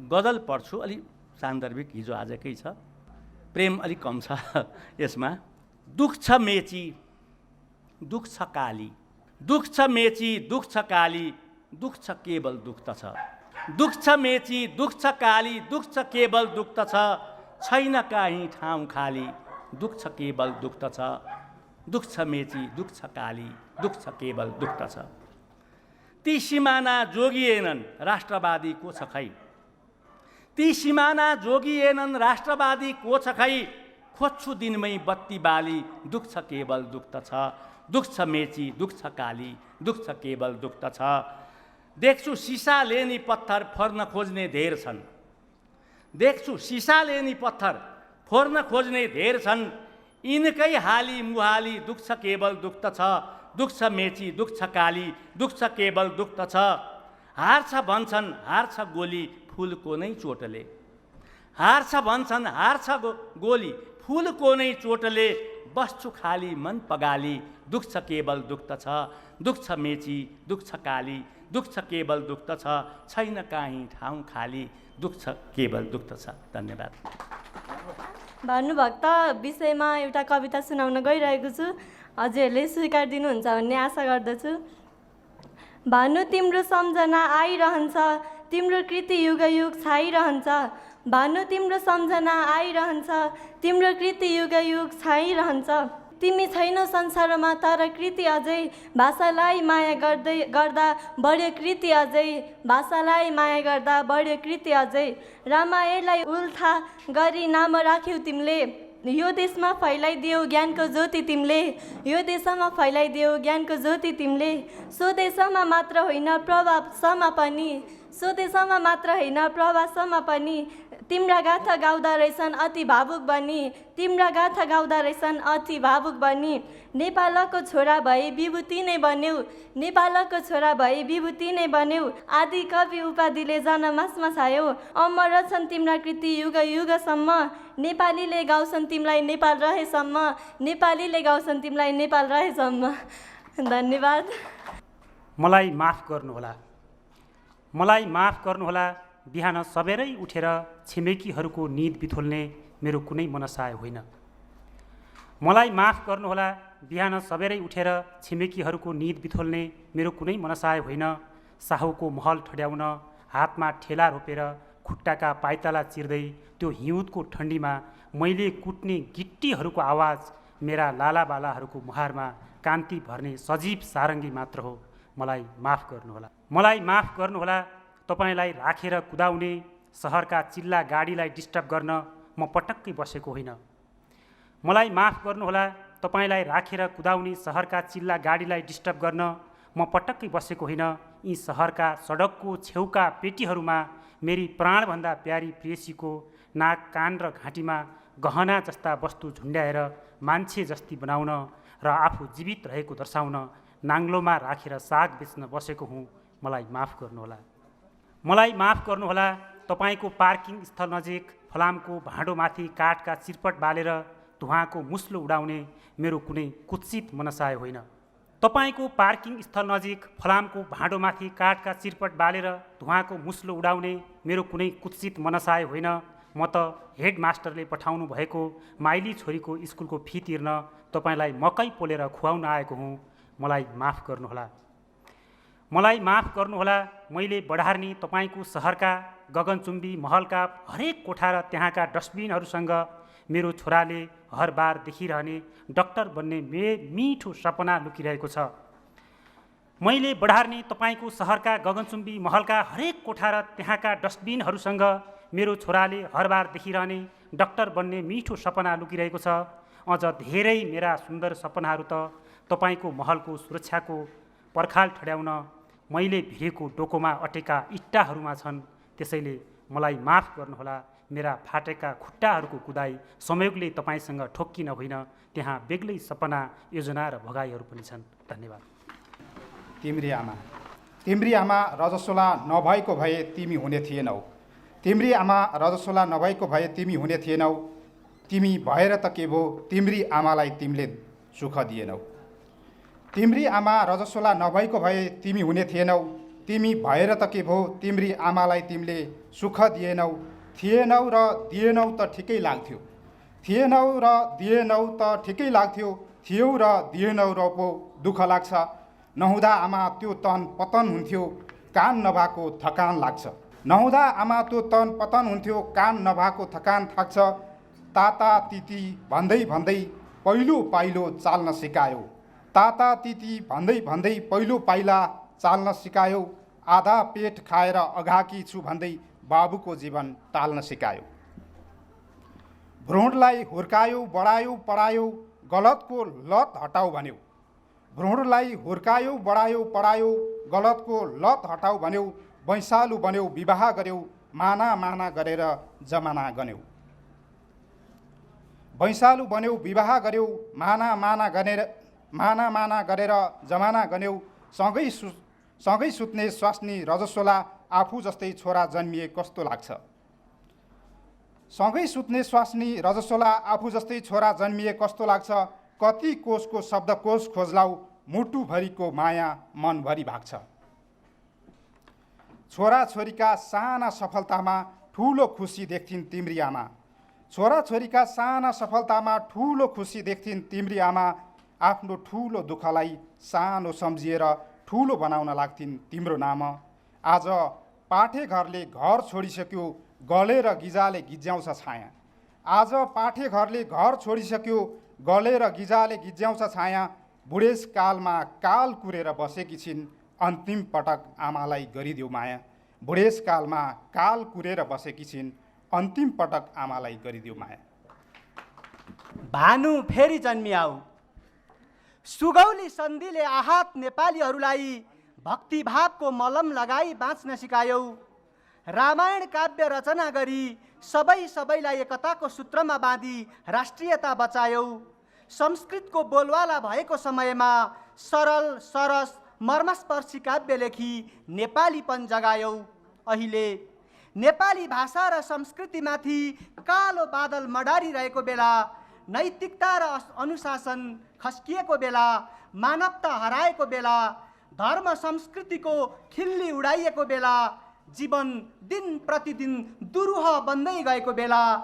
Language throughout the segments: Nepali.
गजल पढ्छु, अलि सान्दर्भिक हिजो आजकै छ, प्रेम अलिक कम छ यसमा। दुख छ मेची दुख छ काली, दुख छ मेची दुख छ काली, दुख छ केवल दुख त छ। दुख छ मेची दुख छ काली, दुख छ केवल दुख त छ, छैन काहीँ ठाउँ खाली, दुख छ केवल दुख त छ। दुख छ मेची दुख छ काली, दुख छ केवल दुख त छ। ती सिमाना जोगिएनन् राष्ट्रवादी को छ खै, ती सिमाना जोगिएनन् राष्ट्रवादी को छ खै, खोज्छु दिनमै बत्ती बाली, दुख छ केवल दुख त छ। दुख छ मेची दुख छ काली, दुख छ केवल दुख त छ। देख्छु सिसाले नि पत्थर फोर्न खोज्ने धेर छन्, देख्छु सिसाले नि पत्थर फोर्न खोज्ने धेर छन्, यिनकै हाली मुहाली, दुख छ केवल दुख त छ। दुख छ मेची दुख छ काली, दुख छ केवल दुख त छ। हार्छ भन्छन् हार्छ गोली फुलको नै चोटले, हार्छ भन्छन् हार्छ गोली फुलको नै चोटले, बस्छु खाली मन पगाली, दुख छ केवल दुख त छ। दुख छ मेची दुख छ काली, दुख छ केवल दुख त छ, छैन काहीँ ठाउँ खाली, दुख छ केवल दुख त छ। धन्यवाद। भानुभक्त विषयमा एउटा कविता सुनाउन गइरहेको छु, हजुरहरूले स्वीकार दिनुहुन्छ भन्ने आशा गर्दछु। भानु तिम्रो सम्झना आइरहन्छ, तिम्रो कृति युग युग छाइरहन्छ। भानु तिम्रो सम्झना आइरहन्छ, तिम्रो कृति युग युग छाइरहन्छ। तिमी छैनौ संसारमा तर कृति अझै, भाषालाई माया गर्दा बढ्यो कृति अझै, भाषालाई माया गर्दा बढ्यो कृति अझै। रामायणलाई उल्था गरी नाम राख्यौ तिमीले, यो देशमा फैलाइदियो ज्ञानको ज्योति तिमीले, यो देशमा फैलाइदियो ज्ञानको ज्योति तिमीले। स्वदेशमा मात्र होइन प्रवासमा पनि, स्वदेशमा मात्र होइन प्रवासमा पनि, तिम्रा गाथा गाउँदा रहेछन् अति भावुक बनी, तिम्रा गाथा गाउँदा रहेछन् अति भावुक बनी। नेपालको छोरा भई विभूति नै बन्यौ, नेपालको छोरा भई विभूति नै बन्यौ। आदि कवि उपाधिले जनमासमा छायौ, अमर छन् तिम्रा कृति युग युगसम्म। नेपालीले गाउँछन् तिमीलाई नेपाल रहेसम्म, नेपालीले गाउँछन् तिमीलाई नेपाल रहेसम्म। धन्यवाद। मलाई माफ गर्नुहोला, मलाई माफ गर्नुहोला, बिहान सबेरै उठेर छिमेकीहरूको निद बिथोल्ने मेरो कुनै मनसाय होइन। मलाई माफ गर्नुहोला, बिहान सबेरै उठेर छिमेकीहरूको निद बिथोल्ने मेरो कुनै मनसाय होइन। साहुको महल ठड्याउन हातमा ठेला रोपेर खुट्टाका पाइताला चिर्दै त्यो हिउँदको ठन्डीमा मैले कुट्ने गिट्टीहरूको आवाज मेरा लालाबालाहरूको मुहारमा कान्ति भर्ने सजीव सारङ्गी मात्र हो। मलाई माफ गर्नुहोला, मलाई माफ गर्नुहोला, तपाईँलाई राखेर कुदाउने सहरका चिल्ला गाडीलाई डिस्टर्ब गर्न म पटक्कै बसेको होइन। मलाई माफ गर्नुहोला, तपाईँलाई राखेर कुदाउने सहरका चिल्ला गाडीलाई डिस्टर्ब गर्न म पटक्कै बसेको होइन। यी सहरका सडकको छेउका पेटीहरूमा मेरी प्राणभन्दा प्यारी प्रेयसीको नाक कान र घाँटीमा गहना जस्ता वस्तु झुन्ड्याएर मान्छे जस्ती बनाउन र आफू जीवित रहेको दर्शाउन नाङ्लोमा राखेर साग बेच्न बसेको हुँ। मलाई माफ गर्नुहोला, मलाई माफ गर्नुहोला, तपाईँको पार्किङ स्थल नजिक फलामको भाँडोमाथि काठका चिरपट बालेर धुवाँको मुस्लो उडाउने मेरो कुनै कुत्सित मनसाय होइन। तपाईँको पार्किङ स्थल नजिक फलामको भाँडोमाथि काठका चिरपट बालेर धुवाँको मुस्लो उडाउने मेरो कुनै कुत्सित मनसाय होइन। म त हेडमास्टरले पठाउनु भएको माइली छोरीको स्कुलको फी तिर्न तपाईँलाई मकै पोलेर खुवाउन आएको हुँ। मलाई माफ गर्नुहोला, मलाई माफ गर्नुहोला, मैले बढार्ने तपाईँको सहरका गगनचुम्बी महलका हरेक कोठा र त्यहाँका डस्टबिनहरूसँग मेरो छोराले हर बार देखिरहने डाक्टर बन्ने मिठो सपना लुकिरहेको छ। मैले बढार्ने तपाईँको सहरका गगनचुम्बी महलका हरेक कोठा र त्यहाँका डस्टबिनहरूसँग मेरो छोराले हर बार देखिरहने डाक्टर बन्ने मिठो सपना लुकिरहेको छ। अझ धेरै मेरा सुन्दर सपनाहरू त तपाईँको महलको सुरक्षाको पर्खाल ठड्याउन मैले भिरेको डोकोमा अटेका इट्टाहरूमा छन्। त्यसैले मलाई माफ गर्नुहोला, मेरा फाटेका खुट्टाहरूको कुदाई संयोगले तपाईँसँग ठोक्किन होइन, त्यहाँ बेग्लै सपना योजना र भगाइहरू पनि छन्। धन्यवाद। तिम्री आमा, तिम्री आमा रजस्वला नभएको भए तिमी हुने थिएनौ, तिम्री आमा रजस्वला नभएको भए तिमी हुने थिएनौ। तिमी भएर त के भो, तिम्री आमालाई तिमीले सुख दिएनौ। तिम्री आमा रजस्वला नभएको भए तिमी हुने थिएनौ। तिमी भएर त के भो तिम्री आमालाई तिमीले सुख दिएनौ। थिएनौ र दिएनौ त ठिकै लाग्थ्यो। थिएनौ र दिएनौ त ठिकै लाग्थ्यो। थियौ र दिएनौ र पो दुःख लाग्छ। नहुँदा आमा त्यो तन पतन हुन्थ्यो, कान नभएको थकान लाग्छ। नहुँदा आमा त्यो तन पतन हुन्थ्यो, कान नभएको थकान थाक्छ। ताता तिती भन्दै भन्दै पहिलो पाइलो चाल्न सिकायो। ताता तिती भन्दै भन्दै पहिलो पाइला चाल्न सिकायो। आधा पेट खाएर अघाकी छु भन्दै बाबुको जीवन टाल्न सिकायो। भ्रूणलाई हुर्कायो, बढायो, पढायो, गलतको लत हटाऊ भन्यो। भ्रूणलाई हुर्कायो, बढायो, पढायो, गलतको लत हटाऊ भन्यो। वैशालु बन्यौ, विवाह गर्यौ, माना माना गरेर जमाना गन्यौ। वैशालु बन्यौ, विवाह गर्यौ, माना माना गरेर जमाना गन्यौ। सँगै सुत्ने स्वास्नी रजस्वला आफू जस्तै छोरा जन्मिए कस्तो लाग्छ। सँगै सुत्ने स्वास्नी रजस्वला आफू जस्तै छोरा जन्मिए कस्तो लाग्छ। कति कोषको शब्दकोष खोज्लाउ, मुटुभरिको माया मनभरि भाग्छ। छोराछोरीका साना सफलतामा ठुलो खुसी देख्थिन् तिम्री आमा। छोराछोरीका साना सफलतामा ठुलो खुसी देख्थिन् तिम्री आमा। आफ्नो ठुलो दुःखलाई सानो सम्झिएर ठुलो बनाउन लाग्थिन् तिम्रो नाम। आज पाठेघरले घर छोडिसक्यो, गलेर गिजाले गिज्याउँछ छाया। आज पाठेघरले घर छोडिसक्यो, गलेर गिजाले गिज्याउँछ छाया। बुढेसकालमा काल कुरेर बसेकी छिन्, अन्तिम पटक आमालाई गरिदेऊ माया। बुढेसकालमा काल कुरेर बसेकी छिन्, अन्तिम पटक आमालाई गरिदेऊ माया। भानु फेरि जन्मिआऊ। सुगौली सन्धिले आहत नेपालीहरूलाई भक्तिभावको मलम लगाई बाँच्न सिकायौ। रामायण काव्य रचना गरी सबैलाई एकताको सूत्रमा बाँधी राष्ट्रियता बचायौ। संस्कृतको बोलवाला भएको समयमा सरल सरस मर्मस्पर्शी काव्य लेखी नेपालीपन जगायौ। अहिले नेपाली भाषा र संस्कृतिमाथि कालो बादल मडारिरहेको बेला, नैतिकता र अनुशासन खस्किएको बेला, मानवता हराएको बेला, धर्म संस्कृतिको खिल्ली उडाइएको बेला, जीवन दिन प्रतिदिन दुरूह बन्दै गएको बेला,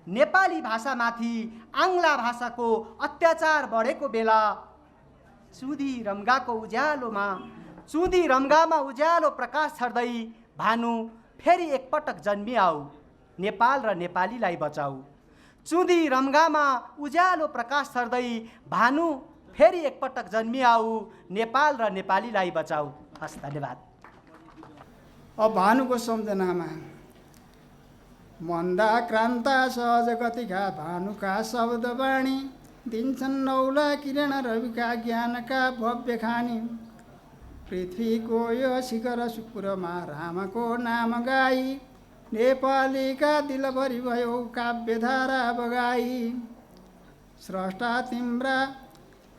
नेपाली भाषामाथि आङ्ग्ला भाषाको अत्याचार बढेको बेला, चुँधी रम्गामा उज्यालो प्रकाश छर्दै भानु फेरि एकपटक जन्मिआऊ, नेपाल र नेपालीलाई बचाऊ। चुँधी रम्गामा उज्यालो प्रकाश छर्दै भानु फेरि एकपटक जन्मिआऊ, नेपाल र नेपालीलाई बचाऊ। हस्, धन्यवाद। अब भानुको सम्झनामा मन्दाक्रान्ता सहज गतिका भानुका शब्दवाणी दिन्छन् नौला किरण रविका ज्ञानका भव्य खानी। पृथ्वीको यो शिखर सुपुरमा रामको नाम गाई नेपालीका दिलभरि भयो काव्यधारा बगाई। स्रष्टा तिम्रा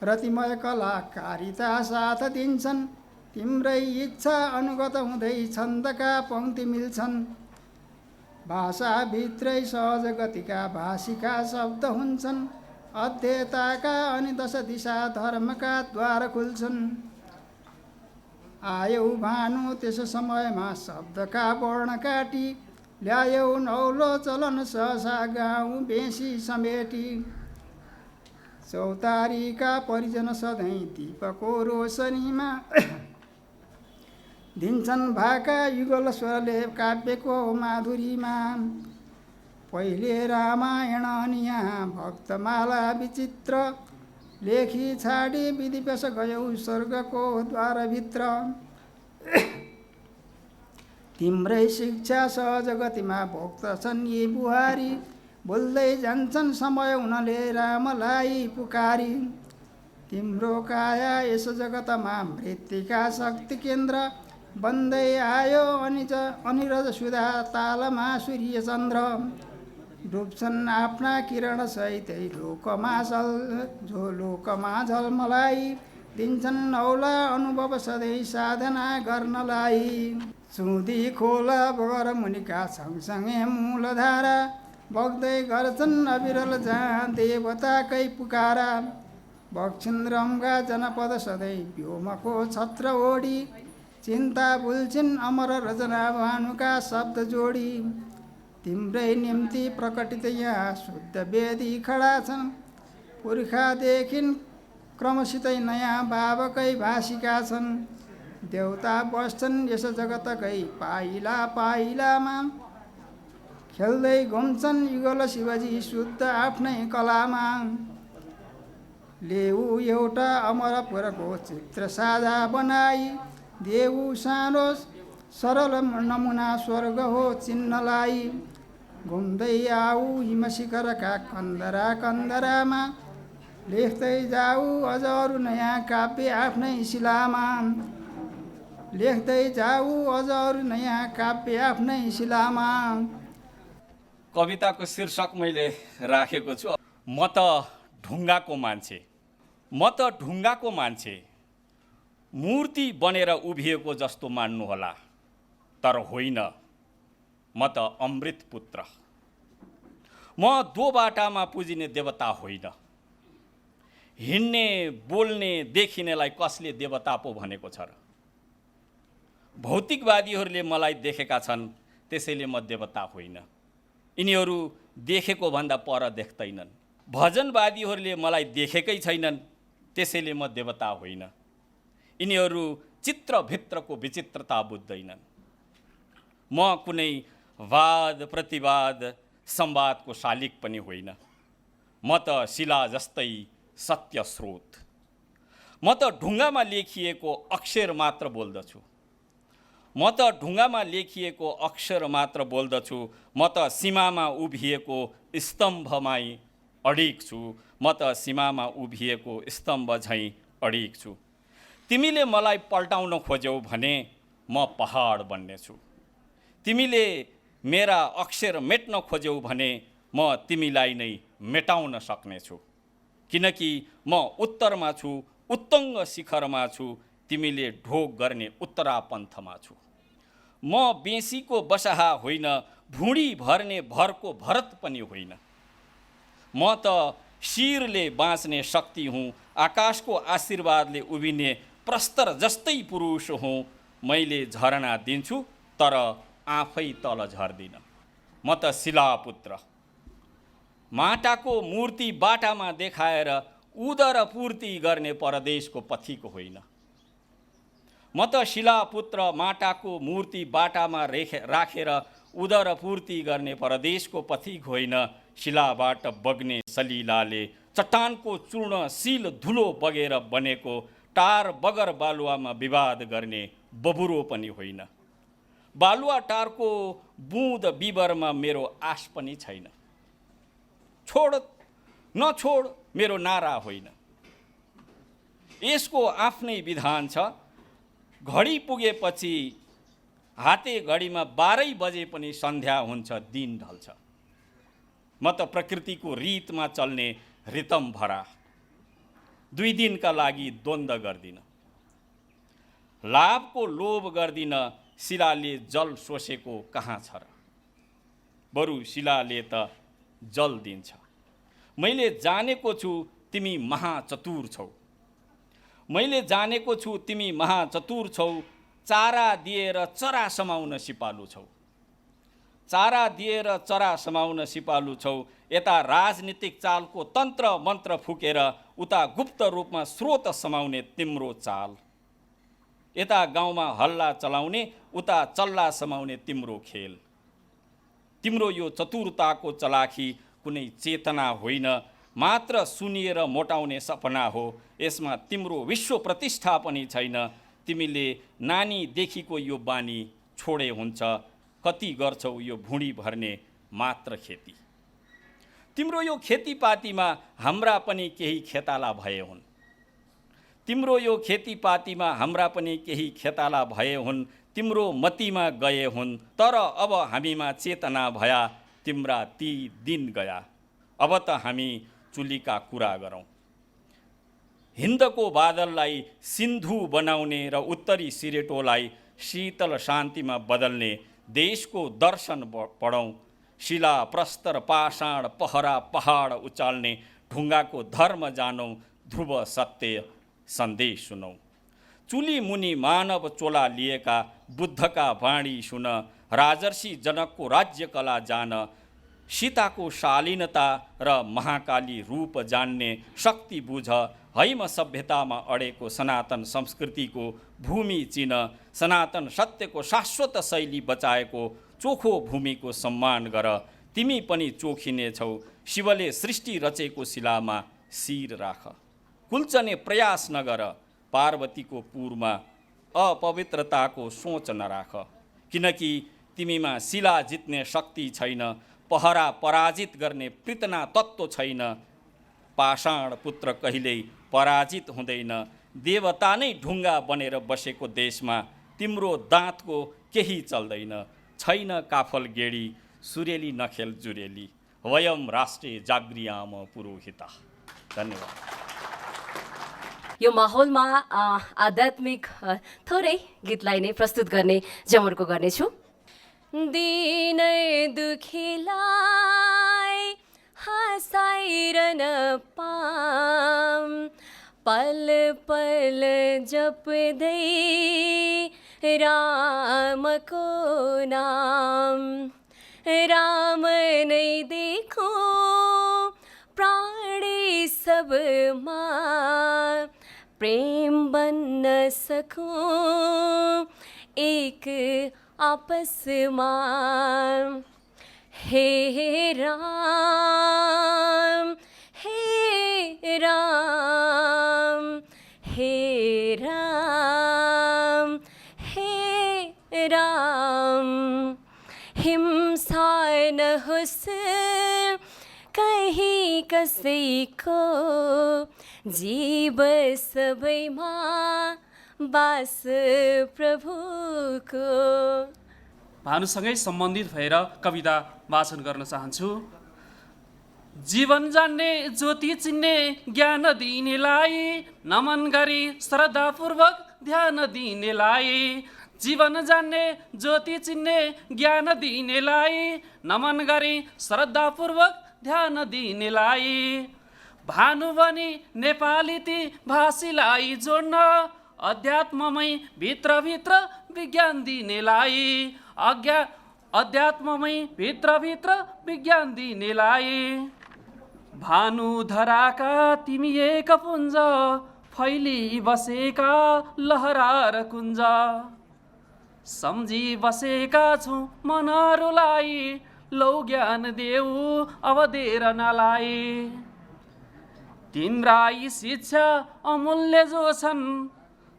रतिमय कलाकारिता साथ दिन्छन्, तिम्रै इच्छा अनुगत हुँदै छन्दका पङ्क्ति मिल्छन्। भाषाभित्रै सहज गतिका भाषिका शब्द हुन्छन्, अध्येताका अनि दश दिशा धर्मका द्वार खुल्छन्। आयौ भानु त्यसो समयमा शब्दका वर्ण काटी, ल्यायौ नौलो चलन सहसा गाउँ बेसी समेटी। चौतारीका परिजन सधैँ दीपको रोशनीमा दिन्छन् भाका युगल स्वरले काव्यको माधुरीमा। पहिले रामायण अनि यहाँ भक्तमाला विचित्र, लेखी छाडी विधिपेश गयौ स्वर्गको द्वारभित्र। तिम्रै शिक्षा सहज गतिमा भोक्त छन् यी बुहारी, बोल्दै जान्छन् समय उनले रामलाई पुकारी। तिम्रो काया यस जगतमा मृत्तिका शक्ति केन्द्र, बन्दै आयो अनिरज सुधा तालमा सूर्य चन्द्र। डुब्छन् आफ्ना किरण सहितै लोकमा झलमलाई, दिन्छन् नौला अनुभव सधैँ साधना गर्नलाई। चुँधी खोला बगर मुनिका सँगसँगै मूलधारा, बग्दै गर्छन् अविरल जहाँ देवताकै पुकारा। बग्छिन् रम्गा जनपद सधैँ व्योमको छत्र ओढी, चिन्ता भुल्छिन् अमर रचना भानुका शब्द जोडी तिम्रै निम्ति प्रकटित यहाँ शुद्ध वेदी खडा छन् पुर्खादेखि क्रमसितै नयाँ भावकै भाषिका छन् देवता बस्छन् यस जगतकै पाइला पाइलामा खेल्दै घुम्छन् युगल शिवजी शुद्ध आफ्नै कलामा लेउ एउटा अमरपुरको चित्र साझा बनाई देऊ सानो सरल नमुना स्वर्ग हो चिन्हलाई घुम्दै आऊ हिम शिखरका कन्दरा कन्दरामा लेख्दै जाऊ अझ अरू नयाँ काव्य आफ्नै शिलामा लेख्दै जाऊ अझ अरू नयाँ काव्य आफ्नै शिलामा। कविताको शीर्षक मैले राखेको छु, म त ढुङ्गाको मान्छे, म त ढुङ्गाको मान्छे, मूर्ति बनेर उभिएको जस्तो मान्नुहोला, तर होइन, म त अमृत पुत्र। म दोबाटामा पुजिने देवता होइन। हिँड्ने बोल्ने देखिनेलाई कसले देवता पो भनेको छ र? भौतिकवादीहरूले मलाई देखेका छन्, त्यसैले म देवता होइन। यिनीहरू देखेको भन्दा पर देख्दैनन्। भजनवादीहरूले मलाई देखेकै छैनन्, त्यसैले म देवता होइन। यिनीहरू चित्रभित्रको विचित्रता बुझ्दैनन्। म कुनै वाद प्रतिवाद संवादको शालिक पनि होइन। म त शिला जस्तै सत्य स्रोत। म त ढुङ्गामा लेखिएको अक्षर मात्र बोल्दछु। म त ढुङ्गामा लेखिएको अक्षर मात्र बोल्दछु। म त सीमामा उभिएको स्तम्भमै अडिग छु। म त सीमामा उभिएको स्तम्भ झैँ अडिग छु। तिमीले मलाई पल्टाउन खोज्यौ भने म पहाड बन्नेछु। तिमीले मेरा अक्षर मेट्न खोज्यौ भने म तिमीलाई नै मेटाउन सक्नेछु। किनकि म उत्तरमा छु, उत्तुङ्ग शिखरमा छु, तिमीले ढोग गर्ने उत्तरापन्थमा छु। म बेसीको बसाहा होइन, भुँडी भर्ने भरको भरत पनि होइन। म त शिरले बाँच्ने शक्ति हुँ, आकाशको आशीर्वादले उभिने प्रस्तर जस्तै पुरुष हुँ। मैले झरना दिन्छु तर आफै तल झर्दिन। म त शिलापुत्र। माटाको मूर्ति बाटामा देखाएर उदर पूर्ति गर्ने परदेशको पथिक होइन। म त शिलापुत्र, माटाको मूर्ति बाटामा राखेर उदर पूर्ति गर्ने परदेशको पथिक होइन। शिलाबाट बग्ने सलिलाले चट्टानको चूर्णशील धुलो बगेर बनेको टार बगर बालुवामा विवाद गर्ने बबुरो पनि होइन। बालुवा टारको बुँद बिबरमा मेरो आश पनि छैन। छोड नछोड मेरो नारा होइन। यसको आफ्नै विधान छ। घडी पुगेपछि हाते घडीमा 12 बजे पनि सन्ध्या हुन्छ, दिन ढल्छ। म त प्रकृतिको रीतमा चल्ने रितम भरा। 2 दिनका लागि द्वन्द्व गर्दिन। लाभको लोभ गर्दिन। शिलाले जल सोसेको कहाँ छ र? बरु शिलाले त जल दिन्छ। मैले जानेको छु तिमी महाचतुर छौ। मैले जानेको छु तिमी महाचतुर छौ। चारा दिएर चरा समाउन सिपालु छौ। चारा दिएर चरा समाउन सिपालु छौ। यता राजनीतिक चालको तन्त्र मन्त्र फुकेर उता गुप्त रूपमा स्रोत समाउने तिम्रो चाल। यता गाउँमा हल्ला चलाउने उता चल्ला समाउने तिम्रो खेल। तिम्रो यो चतुरताको चलाखी कुनै चेतना होइन, मात्र सुनिएर मोटाउने सपना हो। यसमा तिम्रो विश्व प्रतिष्ठा पनि छैन। तिमीले नानीदेखिको यो बानी छोडे हुन्छ। कति गर्छौ यो भुँडी भर्ने मात्र खेती। तिम्रो यो खेतीपातीमा हाम्रा पनि केही खेताला भए हुन्। तिम्रो यो खेतीपातीमा हाम्रा पनि केही खेताला भए हुन्। तिम्रो मतीमा गए हुन्, तर अब हामीमा चेतना भया। तिम्रा ती दिन गया, अब त हामी चुलीका कुरा गरौँ। हिन्दको बादललाई सिन्धु बनाउने र उत्तरी सिरेटोलाई शीतल शान्तिमा बदल्ने देशको दर्शन पढौँ। शिला प्रस्तर पाषाण पहरा पहाड उचाल्ने ढुङ्गाको धर्म जानौँ। ध्रुव सत्य सन्देश सुनौँ। चुली मुनि मानव चोला लिएका बुद्धका वाणी सुन, राजर्षि जनकको राज्यकला जान, सीताको शालीनता र महाकाली रूप जान्ने शक्ति बुझ, हैम सभ्यतामा अडेको सनातन संस्कृतिको भूमि चिन, सनातन सत्यको शाश्वत शैली बचाएको चोखो भूमिको सम्मान गर। तिमी पनि चोखिनेछौ, शिवले सृष्टि रचेको शिलामा शिर राख। कुल्चने प्रयास नगर, पार्वतीको पुरमा अपवित्रताको सोच नराख। किनकि तिमीमा शिला जित्ने शक्ति छैन, पहरा पराजित गर्ने प्रीतना तत्त्व छैन। पाषाण पुत्र कहिल्यै पराजित हुँदैन। देवता नै ढुङ्गा बनेर बसेको देशमा तिम्रो दाँतको केही चल्दैन। छैन काफल गेडी, सुरेली नखेल जुरेली, वयम राष्ट्रिय जागृयाम पुरोहिता। धन्यवाद। यो माहौलमा आध्यात्मिक थोरै गीतलाई नै प्रस्तुत गर्ने जमर्को गर्नेछु। दिन दुखीलाई हँसाइरहन पाम, पल पल जप्दै रामको नाम, राम नै देखो प्राणी सबमा, प्रेम बन्न सकूं एक आपसमा। हे राम, हे राम, हे राम, हे राम। हिंसा न होस् कहीं कसैको, जीव सबैमा बास प्रभुको। भानुसँगै सम्बन्धित भएर कविता वाचन गर्न चाहन्छु। जीवन जान्ने ज्योति चिन्ने ज्ञान दिनेलाई नमन गरी श्रद्धापूर्वक ध्यान दिनेलाई, जीवन जान्ने ज्योति चिन्ने ज्ञान दिनेलाई नमन गरी श्रद्धापूर्वक ध्यान दिनेलाई, भानु बनी नेपाली ती भाषीलाई जोड्न, अध्यात्ममै भित्रभित्र विज्ञान दिनेलाई, अध्यात्ममै भित्रभित्र विज्ञान दिनेलाई। भानु धराका तिमी एक पुञ्ज, फैली बसेका लहरार कुञ्ज, सम्झी बसेका छौँ मनहरूलाई, लौ ज्ञान देऊ अवधेर नलाई। तिम्रा यी शिक्षा अमूल्य जो छन्,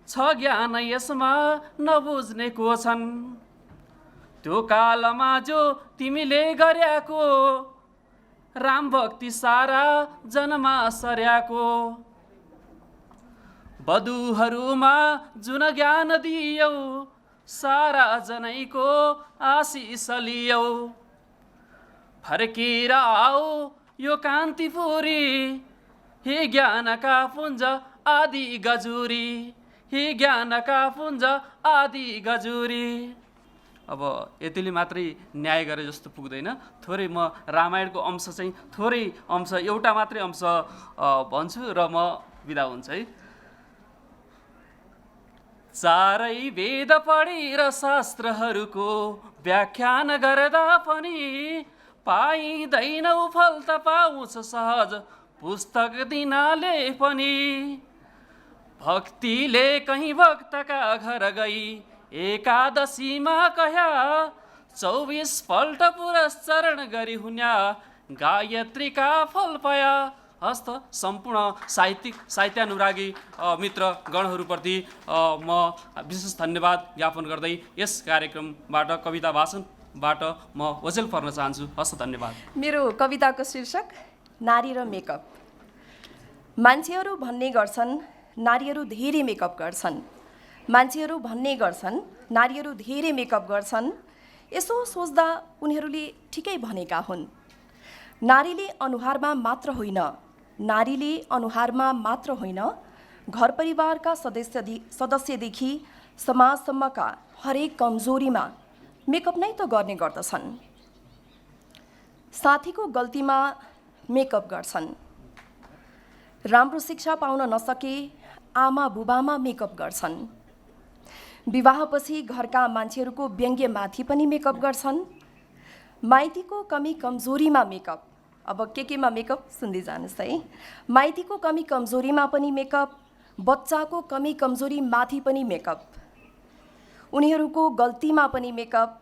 छ ज्ञान यसमा नबुझ्ने को छन्। त्यो कालमा जो तिमीले गर्याको, राम भक्ति सारा जनमा सर्याको। वधुहरूमा जुन ज्ञान दियौ, सारा जनैको आशिष लियौ। फर्केर आऊ यो कान्तिपुरी, हे ज्ञानका पुञ्ज आदि गजुरी, हे ज्ञानका पुञ्ज आदि गजुरी। अब यतिले मात्रै न्याय गरे जस्तो पुग्दैन। थोरै म रामायणको अंश चाहिँ थोरै अंश, एउटा मात्रै अंश भन्छु र म बिदा हुन्छ है। चारै वेद पढेर शास्त्रहरूको व्याख्यान गर्दा पनि, पाइँदैन उफल त पाउँछ सहज पुस्तक दिनाले पनि। भक्तिले कहीँ भक्तका घर गई, एकादशीमा कह्या 24 पल्ट पुरस्चरण गरी हुन्या, गायत्रीका फल पया। हस्त सम्पूर्ण साहित्यानुरागी मित्र गणहरूप्रति म विशेष धन्यवाद ज्ञापन गर्दै यस कार्यक्रमबाट कविता वाचनबाट म ओझेल पर्न चाहन्छु। हस्त धन्यवाद। मेरो कविताको शीर्षक नारी र मेकअप। मान्छेहरू भन्ने गर्छन् नारीहरू धेरै मेकअप गर्छन्, मान्छेहरू भन्ने गर्छन् नारीहरू धेरै मेकअप गर्छन्। यसो सोच्दा उनीहरूले ठिकै भनेका हुन्। नारीले अनुहारमा मात्र होइन, नारीले अनुहारमा मात्र होइन, घर परिवारका सदस्यदेखि समाजसम्मका हरेक कमजोरीमा मेकअप नै त गर्ने गर्दछन्। साथीको गल्तीमा मेकअप गर्छन्, राम्रो शिक्षा पाउन नसके आमा बुबामा मेकअप गर्छन्, विवाहपछि घरका मान्छेहरूको व्यङ्ग्यमाथि पनि मेकअप गर्छन्। माइतीको कमी कमजोरीमा मेकअप, अब केमा मेकअप सुन्दै जानुहोस् है। माइतीको कमी कमजोरीमा पनि मेकअप, बच्चाको कमी कमजोरी माथि पनि मेकअप, उनीहरूको गल्तीमा पनि मेकअप,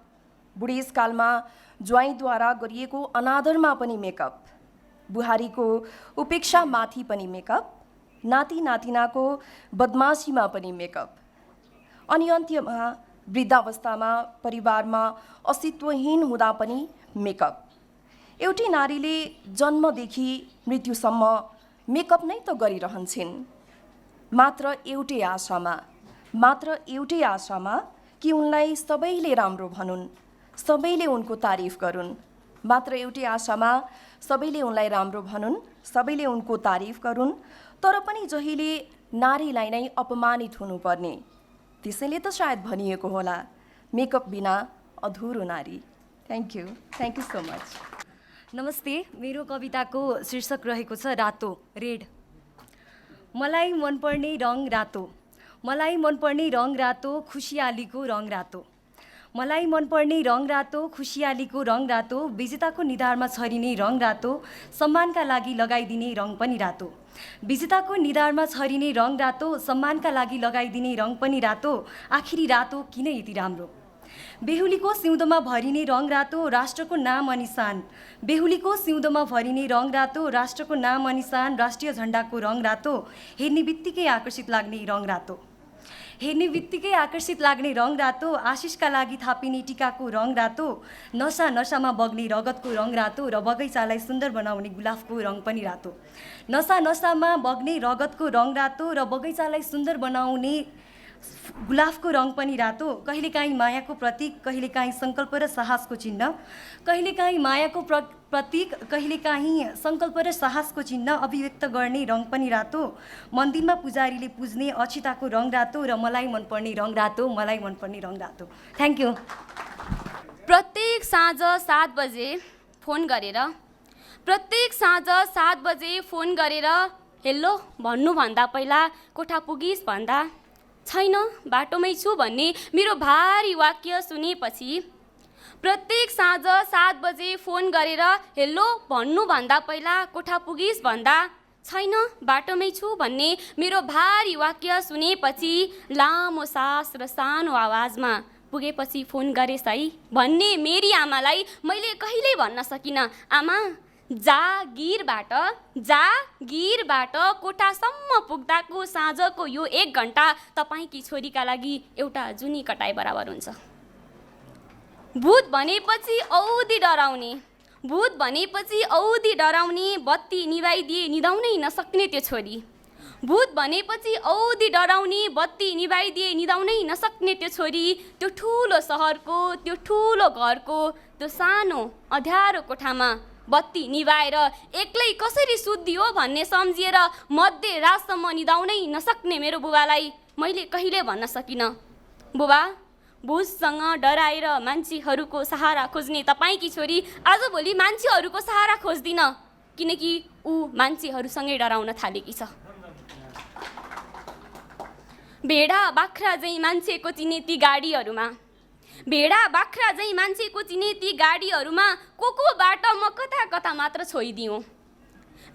बुढेसकालमा ज्वाइँद्वारा गरिएको अनादरमा पनि मेकअप, बुहारीको उपेक्षामाथि पनि मेकअप, नाति नातिनाको बदमासीमा पनि मेकअप, अनि अन्त्यमा वृद्धावस्थामा परिवारमा अस्तित्वहीन हुँदा पनि मेकअप। एउटी नारीले जन्मदेखि मृत्युसम्म मेकअप नै त गरिरहन्छन्, मात्र एउटै आशामा कि उनलाई सबैले राम्रो भनुन्, सबैले उनको तारिफ गरून्। मात्र एउटै आशामा सबैले उनलाई राम्रो भनुन्, सबैले उनको तारिफ गरून्, तर पनि जहिले नारीलाई नै अपमानित हुनुपर्ने। त्यसैले त सायद भनिएको होला, मेकअप बिना अधुरो नारी। Thank you so much. नमस्ते, मेरो कविताको शीर्षक रहेको छ रातो, रेड। मलाई मनपर्ने रङ रातो, मलाई मनपर्ने रङ रातो, खुसियालीको रङ रातो। मलाई मनपर्ने रङ रातो, खुसियालीको रङ रातो, विजेताको निधारमा छरिने रङ रातो, सम्मानका लागि लगाइदिने रङ पनि रातो। विजेताको निधारमा छरिने रङ रातो, सम्मानका लागि लगाइदिने रङ पनि रातो, आखिरी रातो किन यति राम्रो। बेहुलीको सिउँदोमा भरिने रङ रातो, राष्ट्रको नाम अनि शान। बेहुलीको सिउँदोमा भरिने रङ रातो, राष्ट्रको नाम अनि शान, राष्ट्रिय झण्डाको रङ रातो, हेर्ने बित्तिकै आकर्षित लाग्ने रङ रातो। हेर्ने बित्तिकै आकर्षित लाग्ने रङ रातो, आशिषका लागि थापिने टिकाको रङ रातो, नसामा बग्ने रगतको रङ रातो, र बगैँचालाई सुन्दर बनाउने गुलाफको रङ पनि रातो। नसामा बग्ने रगतको रङ रातो, र बगैँचालाई सुन्दर बनाउने गुलाफको रङ पनि रातो। कहिलेकाहीँ मायाको प्रतीक, कहिलेकाहीँ सङ्कल्प र साहसको चिन्ह, कहिलेकाहीँ मायाको प्रतीक, कहिलेकाहीँ सङ्कल्प र साहसको चिन्ह अभिव्यक्त गर्ने रङ पनि रातो। मन्दिरमा पुजारीले पुज्ने अक्षताको रङ रातो, र मलाई मनपर्ने रङ रातो, मलाई मनपर्ने रङ रातो। Thank you. प्रत्येक साँझ 7 बजे फोन गरेर हेलो भन्नुभन्दा पहिला कोठा पुगिस् भन्दा छैन बाटोमै छु भन्ने मेरो भारी वाक्य सुनेपछि, प्रत्येक साँझ 7 बजे फोन गरेर हेलो भन्नुभन्दा पहिला कोठा पुगिस् भन्दा छैन बाटोमै छु भन्ने मेरो भारी वाक्य सुनेपछि, लामो सास र सानो आवाजमा पुगेपछि फोन गरेस् है भन्ने मेरी आमालाई मैले कहिल्यै भन्न सकिनँ, आमा जागिरबाट कोठासम्म पुग्दाको साँझको यो 1 घण्टा तपाईँकी छोरीका लागि एउटा जुनी कटाइ बराबर हुन्छ। भूत भनेपछि डराउने, बत्ती निभाइदिए निदाउनै नसक्ने त्यो छोरी। भूत भनेपछि औधी डराउने, बत्ती निभाइदिए निदाउनै नसक्ने त्यो छोरी, त्यो ठुलो सहरको, त्यो ठुलो घरको, त्यो सानो अँध्यारो कोठामा बत्ती निभाएर एक्लै कसरी सुत्दियो भन्ने सम्झिएर मध्यरातसम्म निदाउनै नसक्ने मेरो बुबालाई मैले कहिले भन्न सकिनँ, बुबा भूतसँग डराएर मान्छेहरूको सहारा खोज्ने तपाईँकी छोरी आजभोलि मान्छेहरूको सहारा खोज्दिन, किनकि ऊ मान्छेहरूसँगै डराउन थालेकी छ। भेडा बाख्रा झैँ मान्छेको चिने ती गाडीहरूमा कोबाट म कता कता मात्र छोइदिउँ।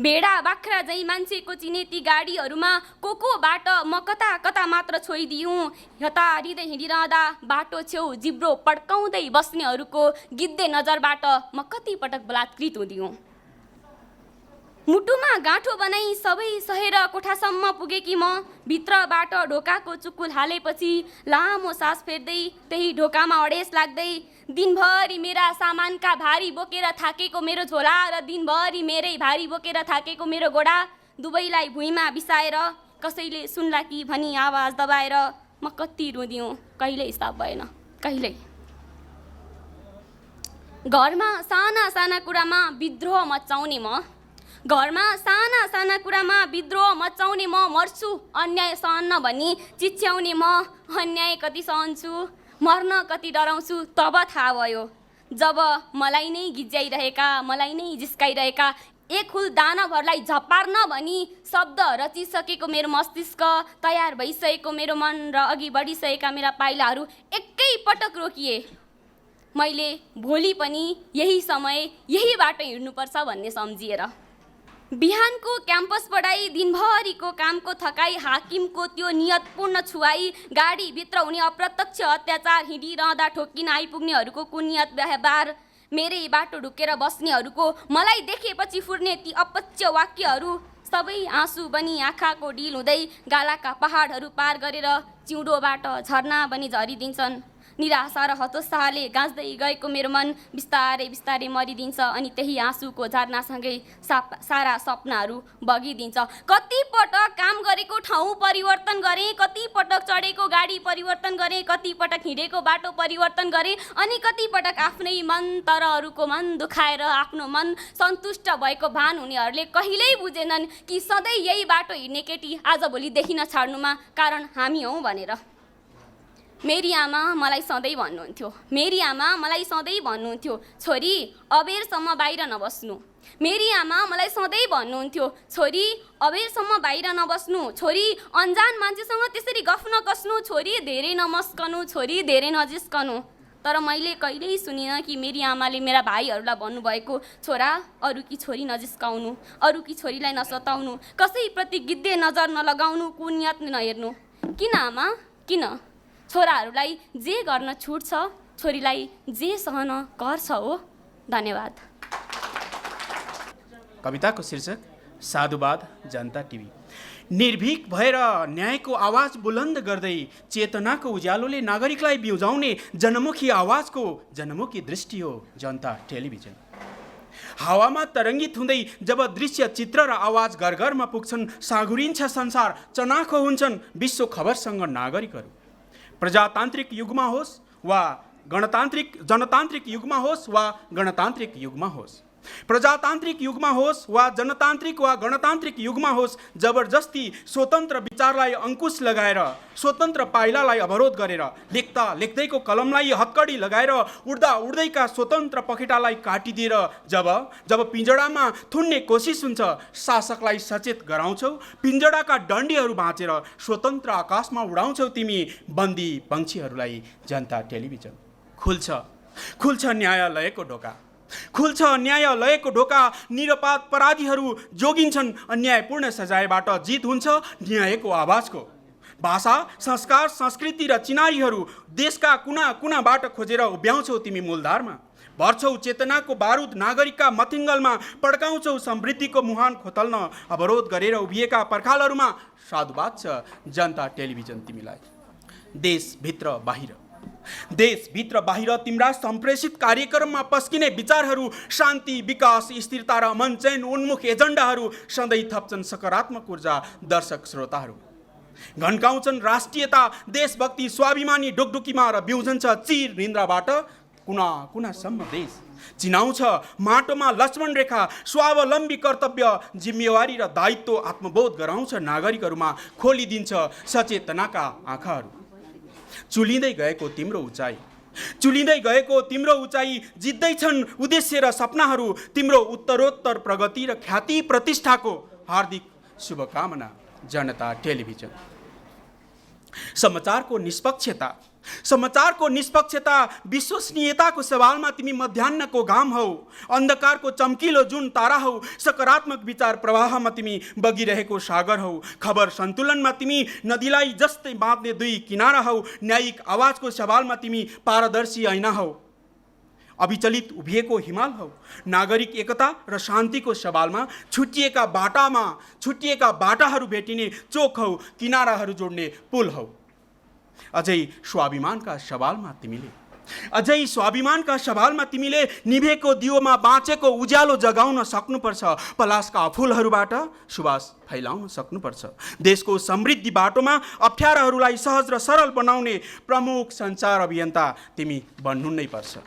भेडा बाख्रा झैँ मान्छेको चिने ती गाडीहरूमा कोबाट म कता कता मात्र छोइदिउँ। हतारिँदै हिँडिरहँदा बाटो छेउ जिब्रो पड्काउँदै बस्नेहरूको गिद्धे नजरबाट म कति पटक बलात्कृत हुँदिउँ। मुटुमा गाँठो बनाई सबै सहेर कोठासम्म पुगेकी म भित्रबाट ढोकाको चुकुल हालेपछि लामो सास फेर्दै त्यही ढोकामा अडेस लाग्दै दिनभरि मेरा सामानका भारी बोकेर थाकेको मेरो झोला र दिनभरि मेरै भारी बोकेर थाकेको मेरो घोडा दुवैलाई भुइँमा बिसाएर कसैले सुन्ला कि भनी आवाज दबाएर म कति रुदिउँ, कहिल्यै हिसाब भएन, कहिल्यै। घरमा साना साना कुरामा विद्रोह मचाउने म मर्छु, अन्याय सहन्न भनी चिच्याउने म अन्याय कति सहन्छु, मर्न कति डराउँछु तब थाहा भयो जब मलाई नै गिज्याइरहेका, मलाई नै जिस्काइरहेका एक हुल दानाभरलाई झपार्न भनी शब्द रचिसकेको मेरो मस्तिष्क, तयार भइसकेको मेरो मन र अघि बढिसकेका मेरा पाइलाहरू एकै पटक रोकिए। मैले भोलि पनि यही समय यही बाटो हिँड्नुपर्छ भन्ने सम्झिएर। बिहानको क्याम्पस पढाइ, दिनभरिको कामको थकाइ, हाकिमको त्यो नियतपूर्ण छुवाई, गाडीभित्र हुने अप्रत्यक्ष अत्याचार, हिँडिरहँदा ठोकिन आइपुग्नेहरूको कुनियत व्यवहार, मेरै बाटो ढुकेर बस्नेहरूको मलाई देखेपछि फुर्ने ती अपच्य वाक्यहरू, सबै आँसु बनी आँखाको डिल हुँदै गालाका पहाडहरू पार गरेर चिउँडोबाट झर्ना बनी झरिदिन्छन्। निराशा र हतोत्साहले गाँच्दै गएको मेरो मन बिस्तारै बिस्तारै मरिदिन्छ अनि त्यही आँसुको झर्नासँगै सारा सपनाहरू बगिदिन्छ। कति पटक काम गरेको ठाउँ परिवर्तन गरेँ, कति पटक चढेको गाडी परिवर्तन गरेँ, कति पटक हिँडेको बाटो परिवर्तन गरेँ अनि कति पटक आफ्नै मन तर अरूको मन दुखाएर आफ्नो मन सन्तुष्ट भएको भान हुनेहरूले कहिल्यै बुझेनन् कि सधैँ यही बाटो हिँड्ने केटी आजभोलि देखिन छाड्नुमा कारण हामी हौँ भनेर। मेरी आमा मलाई सधैँ भन्नुहुन्थ्यो, छोरी अबेरसम्म बाहिर नबस्नु। मेरी आमा मलाई सधैँ भन्नुहुन्थ्यो, छोरी अबेरसम्म बाहिर नबस्नु, छोरी अन्जान मान्छेसँग त्यसरी गफ नकस्नु, छोरी धेरै नमस्कनु, छोरी धेरै नजिस्कनु। तर मैले कहिल्यै सुनिनँ कि मेरी आमाले मेरा भाइहरूलाई भन्नुभएको, छोरा अरूकी छोरी नजिस्काउनु, अरूकी छोरीलाई नसताउनु, कसैप्रति गिद्धे नजर नलगाउनु, कुनियत नहेर्नु। किन आमा, किन? छोराहरूलाई जे गर्न छुट छ, छोरीलाई जे सहन कर छ हो। धन्यवाद। कविताको शीर्षक साधुवाद जनता टिभी। निर्भीक भएर न्यायको आवाज बुलन्द गर्दै चेतनाको उज्यालोले नागरिकलाई बिउजाउने जनमुखी आवाजको जनमुखी दृष्टि हो जनता टेलिभिजन। हावामा तरङ्गित हुँदै जब दृश्य चित्र र आवाज घरघरमा पुग्छन्, साँघुरिन्छ संसार, चनाखो हुन्छन् विश्व खबरसँग नागरिकहरू। प्रजातान्त्रिक युगमा होस् वा जनतान्त्रिक युगमा होस् वा गणतान्त्रिक युगमा होस्, प्रजातान्त्रिक युगमा होस् वा जनतान्त्रिक वा गणतान्त्रिक युगमा होस्, जबरजस्ती स्वतन्त्र विचारलाई अङ्कुश लगाएर, स्वतन्त्र पाइलालाई अवरोध गरेर, लेख्दा लेख्दैको कलमलाई हत्कडी लगाएर, उड्दा उड्दैका स्वतन्त्र पखेटालाई काटिदिएर जब पिँजडामा थुन्ने कोसिस हुन्छ, शासकलाई सचेत गराउँछौ, पिँजडाका डन्डीहरू भाँचेर स्वतन्त्र आकाशमा उडाउँछौ तिमी बन्दी पक्षीहरूलाई। जनता टेलिभिजन। खुल्छ न्यायालयको ढोका, खुल्छ न्यायालयको ढोका। निरपराध अपराधीहरू जोगिन्छन्, अन्यायपूर्ण सजायबाट जित हुन्छ न्यायको आवाजको। भाषा, संस्कार, संस्कृति र चिनारीहरू देशका कुना कुनाबाट खोजेर उभ्याउँछौ तिमी मूलधारमा। भर्छौ चेतनाको बारुद नागरिकका मथिङ्गलमा, पड्काउँछौ समृद्धिको मुहान खोतल्न अवरोध गरेर उभिएका पर्खालहरूमा। साधुवाद छ जनता टेलिभिजन तिमीलाई। देशभित्र बाहिर तिम्रा सम्प्रेषित कार्यक्रममा पस्किने विचारहरू, शान्ति, विकास, स्थिरता र मन चयन उन्मुख एजेन्डाहरू सधैँ थप्छन् सकारात्मक ऊर्जा दर्शक श्रोताहरू। घन्काउँछन् राष्ट्रियता, देशभक्ति, स्वाभिमानी डुकडुकीमा र बिउजन्छ चिर निन्द्राबाट कुना कुनासम्म देश। चिनाउँछ माटोमा लक्ष्मण रेखा, स्वावलम्बी कर्तव्य, जिम्मेवारी र दायित्व आत्मबोध गराउँछ नागरिकहरूमा, खोलिदिन्छ सचेतनाका आँखाहरू। चुलिँदै गएको तिम्रो उचाइ, जित्दैछन् उद्देश्य र सपनाहरू, तिम्रो उत्तरोत्तर प्रगति र ख्याति प्रतिष्ठाको हार्दिक शुभकामना। जनता टेलिभिजन। समाचारको निष्पक्षता, विश्वसनीयताको सवालमा तिमी मध्याह्नको घाम हौ, अन्धकारको चम्किलो जुन तारा हौ, सकारात्मक विचार प्रवाहमा तिमी बगिरहेको सागर हौ, खबर सन्तुलनमा तिमी नदीलाई जस्तै बाँध्ने दुई किनारा हौ, न्यायिक आवाजको सवालमा तिमी पारदर्शी ऐना हौ, अविचलित उभिएको हिमाल हौ, नागरिक एकता र शान्तिको सवालमा छुटिएका बाटाहरू भेटिने चोक हौ, किनाराहरू जोड्ने पुल हौ। अझै स्वाभिमानका सवालमा तिमीले निभेको दियोमा बाँचेको उज्यालो जगाउन सक्नुपर्छ, पलासका फुलहरूबाट सुवास फैलाउन सक्नुपर्छ। देशको समृद्धि बाटोमा अप्ठ्याराहरूलाई सहज र सरल बनाउने प्रमुख सञ्चार अभियन्ता तिमी बन्नु नै पर्छ।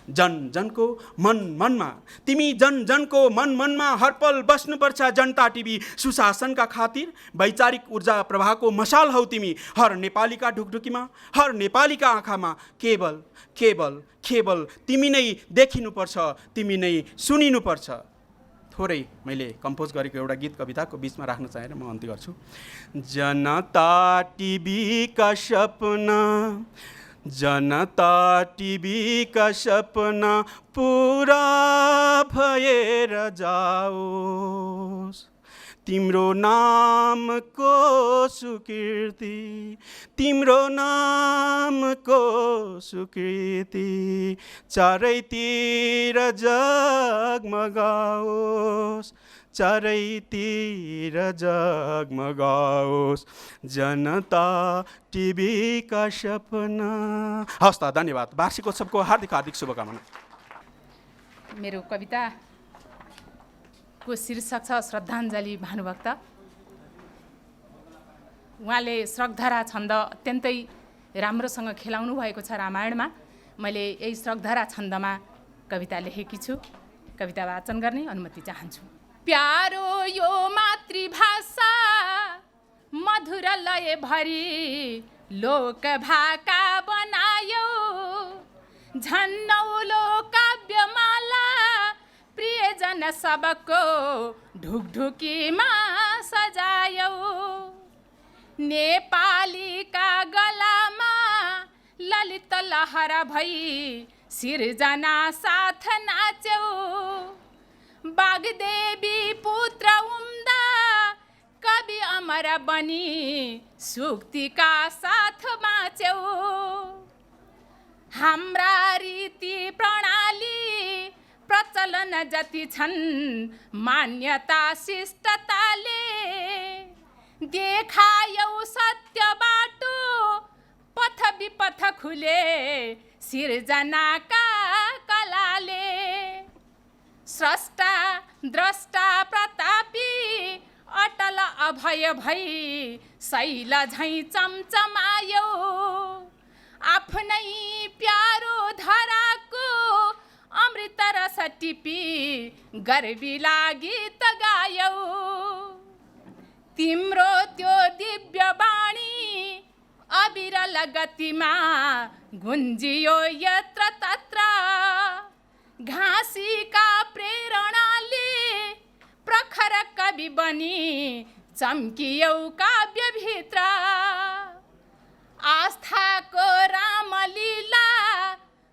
जन जनको मन मनमा, तिमी जन जनको मन मनमा हरपल बस्नुपर्छ जनता टिभी। सुशासनका खातिर वैचारिक ऊर्जा प्रवाहको मसाल हौ तिमी। हर नेपालीका ढुकढुकीमा, हर नेपालीका आँखामा केवल केवल केवल तिमी नै देखिनुपर्छ, तिमी नै सुनिनुपर्छ। थोरै मैले कम्पोज गरेको एउटा गीत कविताको बिचमा राख्न चाहेर म अन्त्य गर्छु। जनता टिभी का सपना, जनता टिभी का सपना पूरा भएर जाओस्। तिम्रो नामको सुकृति, तिम्रो नामको सुकृति चारैतिर जगमगाओस्, चारैतिर जगमगाओस्। जनता टिभी का सपना। हस् त, धन्यवाद। वार्षिकोत्सवको हार्दिक हार्दिक शुभकामना। मेरो कविता को शीर्षक छ श्रद्धाञ्जली भानुभक्त। उहाँले श्रगधरा छन्द अत्यन्तै राम्रोसँग खेलाउनु भएको छ रामायणमा। मैले यही श्रगधरा छन्दमा कविता लेखेकी छु। कविता वाचन गर्ने अनुमति चाहन्छु। प्यारो यो मातृभाषा मधुर लय भरी लोक भाका बनायो, झन्नौलो काव्यमाला प्रियजन सबको ढुकढुकीमा सजायो। नेपालीका गलामा ललित लहर भई सिर्जना साथ नाच्यौ। बागदेवी पुत्र उम्दा कवि अमर बनी सुक्तिका साथ बाँच्यौ। हाम्रा रीति प्रणाली प्रचलन जति छन् मान्यता शिष्टताले देखायौ सत्य बाटो पथ विपथ खुले सिर्जनाका कलाले। स्रष्टा द्रष्टा प्रतापी अटल अभय भई शैल झैँ चमचमायौ। आफ्नै प्यारो धराको अमृत रस टिपी गर्विला गीत गायौ। तिम्रो त्यो दिव्य वाणी अविरल गतिमा गुन्जियो यत्र तत्र। घाँसीका प्रेरणाले प्रखर कवि बनी चम्कियौ काव्यभित्र। आस्थाको रामलीला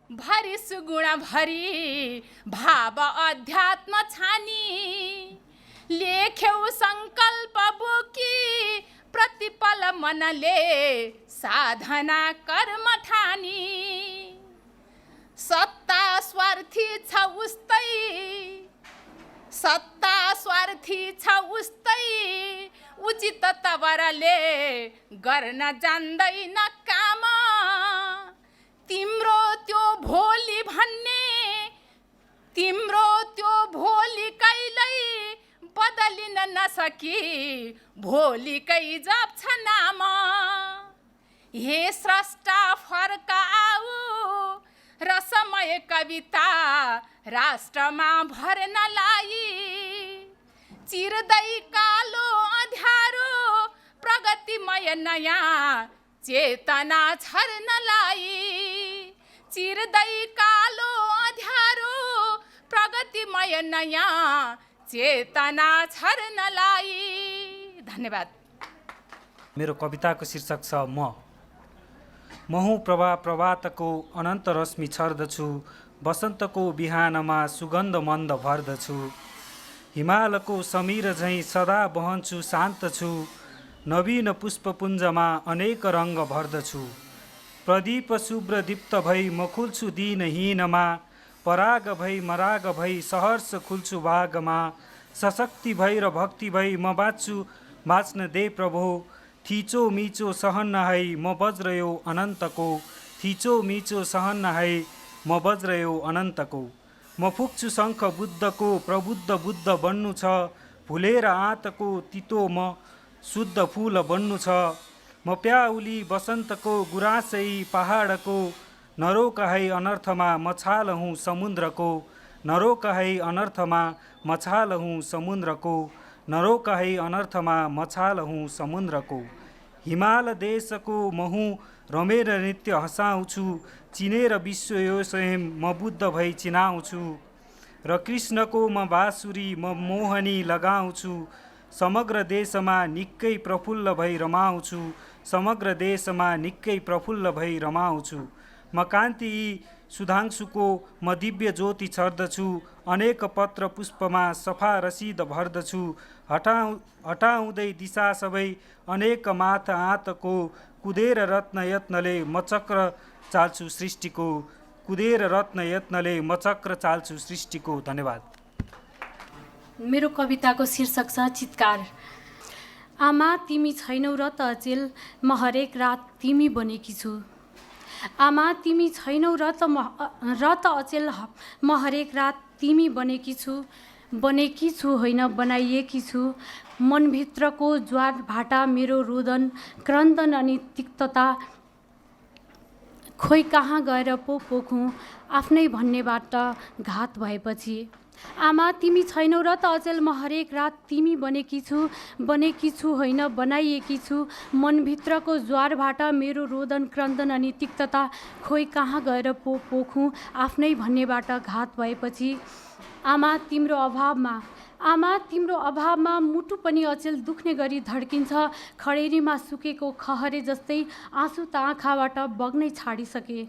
भरि सुगुण भरी भाव अध्यात्म छानी लेख्यौ सङ्कल्प बोकी प्रतिपल मनले साधना कर्म ठानी। सत्ता स्वार्थी छ उस्तै, सत्ता स्वार्थी छ उस्तै उचित तवरले गर्न जान्दैन काम। तिम्रो त्यो भोलि भन्ने, तिम्रो त्यो भोलि कहिल्यै बदलिन नसकी भोलिकै जप्छ नाम। हे स्रष्टा फर्क आऊ रसमय कविता राष्ट्रमा भर्नलाई। चिर्दै कालो अँध्यारो प्रगतिमय नयाँ चेतना छर्नलाई। चिर्दै कालो अँध्यारो प्रगतिमय नयाँ चेतना छर्नलाई। धन्यवाद। मेरो कविताको शीर्षक छ महु प्रभा प्रभातको अनन्त रश्मि छर्दछु। वसन्तको बिहानमा सुगन्ध मन्द भर्दछु। हिमालको समीर झैँ सदा बहन्छु शान्त छु। नवीन पुष्पपुञ्जमा अनेक रङ्ग भर्दछु। प्रदीप शुभ्र दीप्त भई म खुल्छु दिनहीनमा। पराग भई मराग भई सहर्ष खुल्छु भागमा। सशक्ति भई र भक्ति भई म बाँच्न दे प्रभु। थिचो मिचो सहन है म वज्रयो अनन्तको। थिचो मिचो सहन है म वज्रयो अनन्तको। म फुक्छु शङ्ख बुद्धको प्रबुद्ध बुद्ध बन्नु छ। भुलेर आँतको तितो म शुद्ध फुल बन्नु छ। म प्याउली बसन्तको गुराँसै पहाडको नरोक है अनर्थमा मछाल हूँ समुद्रको, नरोक है अनर्थमा मछाल हूँ समुद्रको, नरोक है अनर्थमा मछाल हूँ समुद्रको। हिमाल देशको महु रमेर नृत्य हँसाउँछु, चिनेर विश्व यो स्वयं म बुद्ध भई चिनाउँछु। र कृष्णको म बाँसुरी म मोहनी लगाउँछु, समग्र देशमा निकै प्रफुल्ल भई रमाउँछु, समग्र देशमा निकै प्रफुल्ल भई रमाउँछु। म कान्ति सुधांशुको म दिव्य ज्योति छर्दछु, अनेक पत्र पुष्पमा सफा रसिद भर्दछु। हटाउँदै दिशा सबै अनेक माथ आँतको, कुदेर रत्न यत्नले म चक्र चाल्छु सृष्टिको, कुदेर रत्न यत्नले म चक्र चाल्छु सृष्टिको। धन्यवाद। मेरो कविताको शीर्षक छ चित्कार। आमा तिमी छैनौ र त अचेल, म हरेक रात तिमी बनेकी छु। आमा तिमी छैनौ र त अचेल, म हरेक रात तिमी बनेकी छु होइन बनाइएकी छु। मनभित्रको ज्वार भाटा मेरो रोदन क्रन्दन अनि तिक्तता, खोइ कहाँ गएर पो पोखौँ आफ्नै भन्नेबाट घात भएपछि। आमा तिमी छैनौ र त अचेल, म हरेक रात तिमी बनेकी छु होइन बनाइएकी छु। मनभित्रको ज्वार भाटा मेरो रोदन क्रन्दन अनि तिक्तता, खोइ कहाँ गएर पो पोखौँ आफ्नै भन्नेबाट घात भएपछि। आमा तिम्रो अभावमा मुटु पनि अचेल दुख्ने गरी धड्किन्छ। खडेरीमा सुकेको खहरे जस्तै आँसु त आँखाबाट बग्नै छाडिसके।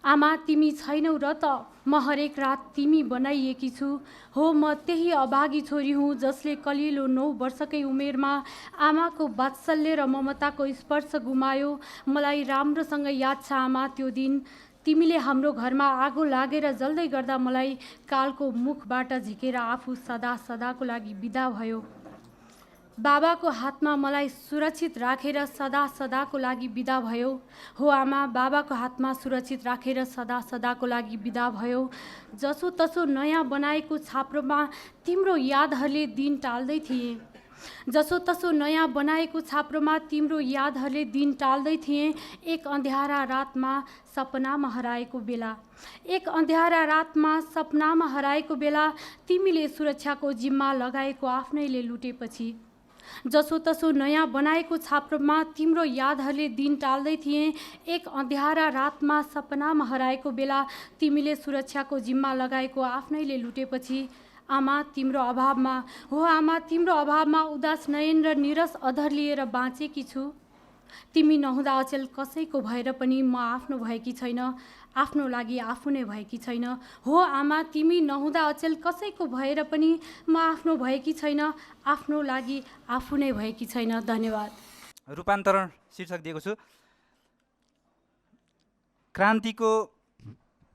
आमा तिमी छैनौ र त म हरेक रात तिमी बनाइएकी छु। हो म त्यही अभागी छोरी हुँ जसले कलिलो 9 वर्षकै उमेरमा आमाको वात्सल्य र ममताको स्पर्श गुमायो। मलाई राम्रोसँग याद छ आमा त्यो दिन तिमीले हाम्रो घरमा आगो लागेर जल्दै गर्दा मलाई कालको मुखबाट झिकेर आफू सदा सदाको लागि बिदा भयो। बाबाको हातमा मलाई सुरक्षित राखेर सदा सदाको लागि बिदा भयो। हो आमा बाबाको हातमा सुरक्षित राखेर सदा सदाको लागि बिदा भयो। जसोतसो नयाँ बनाएको छाप्रोमा तिम्रो यादहरूले दिन टाल्दै थिए। जसोतसो नयाँ बनाएको छाप्रोमा तिम्रो यादहरूले दिन टाल्दै थिएँ। एक अँध्यारा रातमा सपनामा हराएको बेला, एक अँध्यारा रातमा सपनामा हराएको बेला तिमीले सुरक्षाको जिम्मा लगाएको आफ्नैले लुटेपछि। जसोतसो नयाँ बनाएको छाप्रोमा तिम्रो यादहरूले दिन टाल्दै थिएँ। एक अँध्यारा रातमा सपनामा हराएको बेला तिमीले सुरक्षाको जिम्मा लगाएको आफ्नैले लुटेपछि। आमा तिम्रो अभावमा, हो आमा तिम्रो अभावमा उदास नयन र निरस अधर लिएर बाँचेकी छु। तिमी नहुँदा अचेल कसैको भएर पनि म आफ्नो भएकी छैन, आफ्नो लागि आफू नै भएकी छैन। हो आमा तिमी नहुँदा अचेल कसैको भएर पनि म आफ्नो भएकी छैन, आफ्नो लागि आफू नै भएकी छैन। धन्यवाद। रूपान्तरण शीर्षक दिएको छु। क्रान्तिको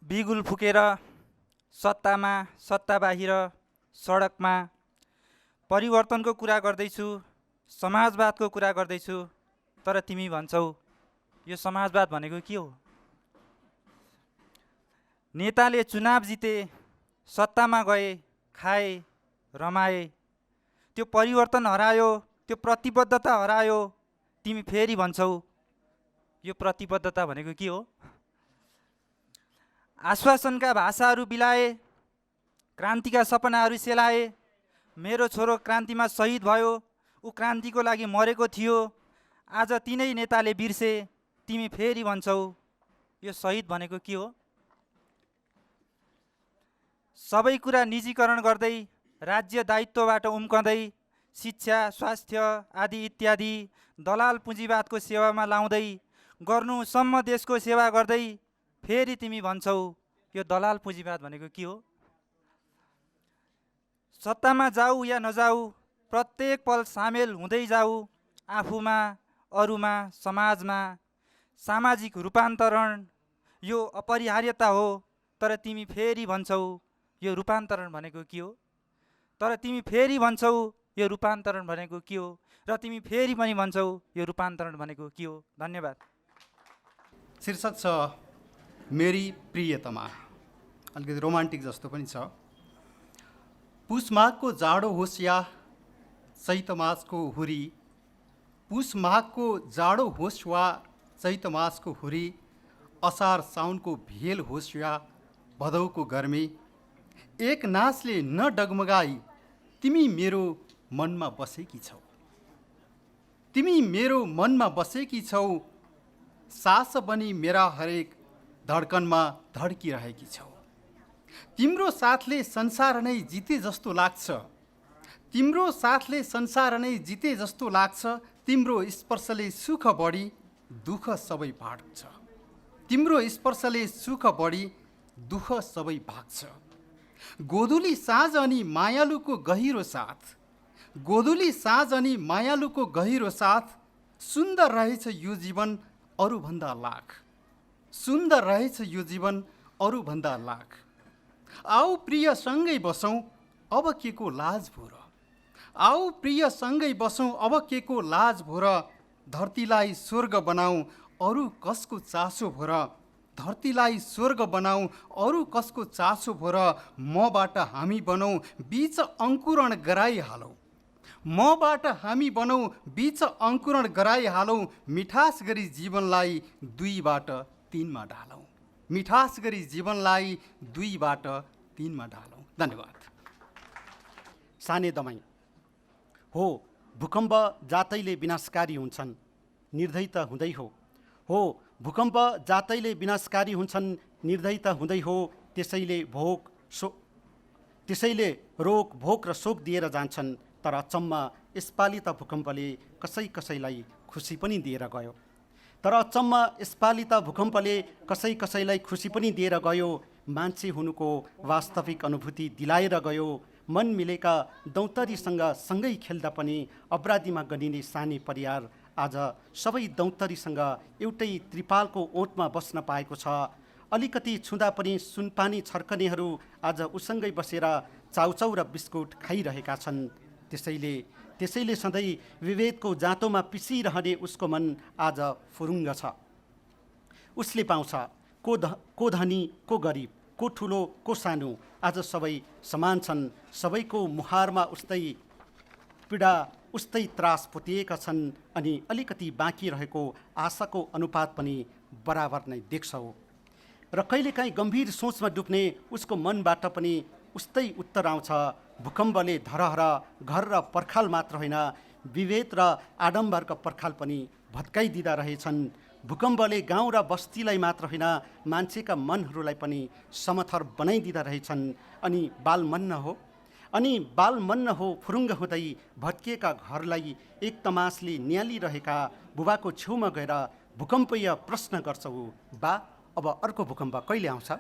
बिगुल फुकेर सत्तामा, सत्ता बाहिर, सडकमा परिवर्तनको कुरा गर्दैछु, समाजवादको कुरा गर्दैछु, तर तिमी भन्छौ यो समाजवाद भनेको के हो? नेताले चुनाव जिते, सत्तामा गए, खाए, रमाए, त्यो परिवर्तन हरायो, त्यो प्रतिबद्धता हरायो, तिमी फेरि भन्छौ यो प्रतिबद्धता भनेको के हो? आश्वासनका भाषाहरू बिलाए, क्रान्तिका सपनाहरू सेलाए। मेरो छोरो क्रान्तिमा शहीद भयो, ऊ क्रान्तिको लागि मरेको थियो, आज तिनै नेताले बिर्से, तिमी फेरि भन्छौ यो शहीद भनेको के हो? सबै कुरा निजीकरण गर्दै, राज्य दायित्वबाट उम्कँदै, शिक्षा, स्वास्थ्य आदि इत्यादि दलाल पुँजीवादको सेवामा लाउँदै, गर्नुसम्म देशको सेवा गर्दै फेरि तिमी भन्छौ यो दलाल पुँजीवाद भनेको के हो? सत्तामा जाऊ या नजाऊ, प्रत्येक पल सामेल हुँदै जाऊ, आफूमा, अरूमा, समाजमा। सामाजिक रूपान्तरण यो अपरिहार्यता हो, तर तिमी फेरि भन्छौ यो रूपान्तरण भनेको के हो? तर तिमी फेरि भन्छौ यो रूपान्तरण भनेको के हो? र तिमी फेरि पनि भन्छौ यो रूपान्तरण भनेको के हो? धन्यवाद। शीर्षक छ मेरी प्रियतमा। अलिकति रोमान्टिक जस्तो पनि छ। पुष माघको जाडो होस् या चैत मासको हुरी, पुष माघको जाडो होस् वा चैत मासको हुरी, असार साउनको भेल होस् या भदौको गर्मी, एक नासले न डगमगाई तिमी मेरो मनमा बसेकी छौ। तिमी मेरो मनमा बसेकी छौ, सास बनी मेरा हरेक धड्कनमा धड्किरहेकी छौ। तिम्रो साथले संसार नै जिते जस्तो लाग्छ, तिम्रो साथले संसार नै जिते जस्तो लाग्छ। तिम्रो स्पर्शले सुख बढी दुःख सबै भाग्छ, तिम्रो स्पर्शले सुख बढी दुःख सबै भाग्छ। गोधुली साँझ अनि मायालुको गहिरो साथ, गोधुली साँझ अनि मायालुको गहिरो साथ, सुन्दर रहेछ यो जीवन अरूभन्दा लाख, सुन्दर रहेछ यो जीवन अरूभन्दा लाख। आऊ प्रिय सँगै बसौँ अब के को लाज भो र, आऊ प्रिय सँगै बसौँ अब के को लाज भो र। धरतीलाई स्वर्ग बनाऊ अरू कसको चासो भो र, धरतीलाई स्वर्ग बनाऊ अरू कसको चासो भो र। मबाट हामी बनौँ बीच अङ्कुरण गराइहालौँ, मबाट हामी बनौँ बीच अङ्कुरण गराइहालौँ। मिठास गरी जीवनलाई दुईबाट तीनमा ढालौँ, मिठास गरी जीवनलाई दुईबाट तीनमा ढालौँ। धन्यवाद। साने दमाई हो, भूकम्प जातैले विनाशकारी हुन्छन्, निर्दयी त हुँदै हो। हो, भूकम्प जातैले विनाशकारी हुन्छन्, निर्दयी त हुँदै हो। त्यसैले रोग भोक र शोक दिएर जान्छन्। तर अचम्म यसपालि त भूकम्पले कसैलाई खुसी पनि दिएर गयो। तर अचम्म यसपालि त भूकम्पले कसैलाई खुसी पनि दिएर गयो। मान्छे हुनुको वास्तविक अनुभूति दिलाएर गयो। मन मिलेका दौतरीसँग सँगै खेल्दा पनि अपराधीमा गनिने सानी परियार आज सबै दौतरीसँग एउटै त्रिपालको ओठमा बस्न पाएको छ। अलिकति छुँदा पनि सुनपानी छर्कनेहरू आज उसँगै बसेर चाउचाउ र बिस्कुट खाइरहेका छन्। त्यसैले सधैँ विभेदको जाँतोमा पिसिरहने उसको मन आज फुरुङ्ग छ। उसले पाउँछ को धनी को गरिब, को ठुलो को सानो, आज सबै समान छन्। सबैको मुहारमा उस्तै पीडा उस्तै त्रास पोतिएका छन्। अनि अलिकति बाँकी रहेको आशाको अनुपात पनि बराबर नै देख्छौ। र कहिलेकाहीँ गम्भीर सोचमा डुब्ने उसको मनबाट पनि उस्तै उत्तर आउँछ। भूकम्पले धरहर घर र पर्खाल मात्र होइन, विभेद र आडम्बरका पर्खाल पनि भत्काइदिँदा रहेछन्। भूकम्पले गाउँ र बस्तीलाई मात्र होइन, मान्छेका मनहरूलाई पनि समथर बनाइदिँदा रहेछन्। अनि बालमन्न हो फुरुङ्ग हुँदै भत्किएका घरलाई एक तमासले नियालिरहेका बुबाको छेउमा गएर भूकम्पीय प्रश्न गर्छौ, बा अब अर्को भूकम्प कहिले आउँछ?